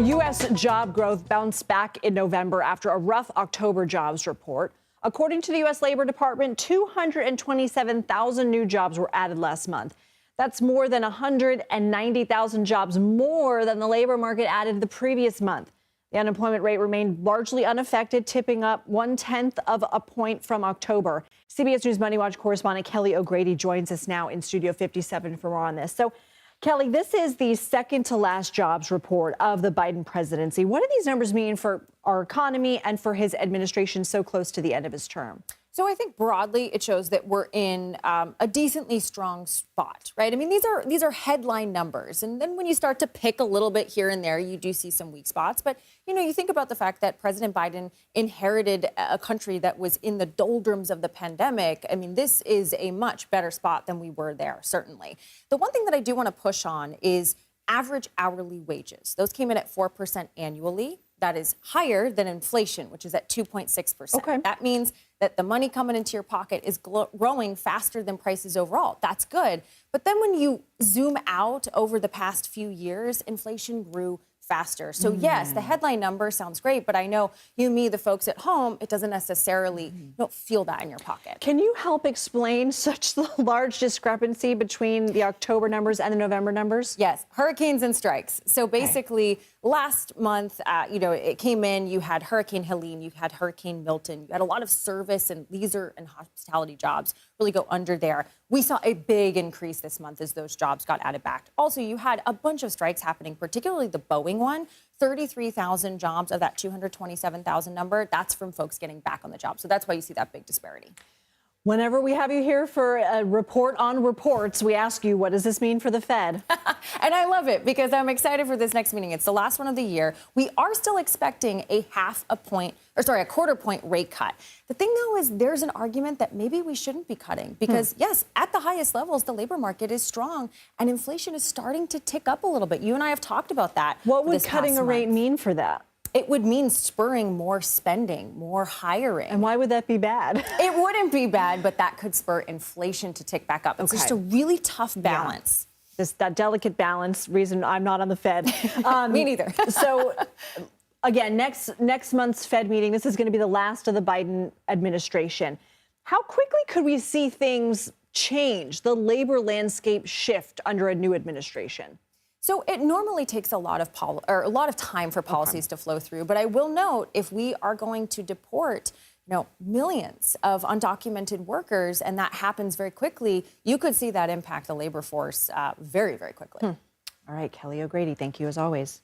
U.S. job growth bounced back in November after a rough October jobs report. According to the U.S. Labor Department, 227,000 new jobs were added last month. That's more than 190,000 jobs more than the labor market added the previous month. The unemployment rate remained largely unaffected, tipping up 0.1 of a point from October. CBS News MoneyWatch correspondent Kelly O'Grady joins us now in Studio 57 for more on this. So, Kelly, this is the second to last jobs report of the Biden presidency. What do these numbers mean for our economy and for his administration so close to the end of his term? So I think broadly it shows that we're in a decently strong spot, right? I mean, these are headline numbers. And then when you start to pick a little bit here and there, you do see some weak spots. But, you know, you think about the fact that President Biden inherited a country that was in the doldrums of the pandemic. I mean, this is a much better spot than we were there, certainly. The one thing that I do want to push on is average hourly wages. Those came in at 4% annually. That is higher than inflation, which is at 2.6%. Okay. That means that the money coming into your pocket is growing faster than prices overall. That's good. But then when you zoom out over the past few years, inflation grew faster. So yes, the headline number sounds great, but I know you, me, the folks at home, it doesn't necessarily, you don't feel that in your pocket. Can you help explain such the large discrepancy between the October numbers and the November numbers? Yes, hurricanes and strikes. So basically, last month, it came in, you had Hurricane Helene, you had Hurricane Milton, you had a lot of service and leisure and hospitality jobs really go under there. We saw a big increase this month as those jobs got added back. Also, you had a bunch of strikes happening, particularly the Boeing one. 33,000 jobs of that 227,000 number, that's from folks getting back on the job. So that's why you see that big disparity. Whenever we have you here for a report on reports, we ask you, what does this mean for the Fed? And I love it because I'm excited for this next meeting. It's the last one of the year. We are still expecting a quarter point rate cut. The thing, though, is there's an argument that maybe we shouldn't be cutting because, yes, at the highest levels, the labor market is strong and inflation is starting to tick up a little bit. You and I have talked about that. What would cutting a rate mean for that? It would mean spurring more spending, more hiring. And why would that be bad? It wouldn't be bad, but that could spur inflation to tick back up. It's just a really tough balance. Yeah. That delicate balance, reason I'm not on the Fed. Me neither. So, again, next month's Fed meeting, this is going to be the last of the Biden administration. How quickly could we see things change, the labor landscape shift under a new administration? So it normally takes a lot of time for policies to flow through. But I will note, if we are going to deport, millions of undocumented workers, and that happens very quickly, you could see that impact the labor force very, very quickly. All right, Kelly O'Grady, thank you as always.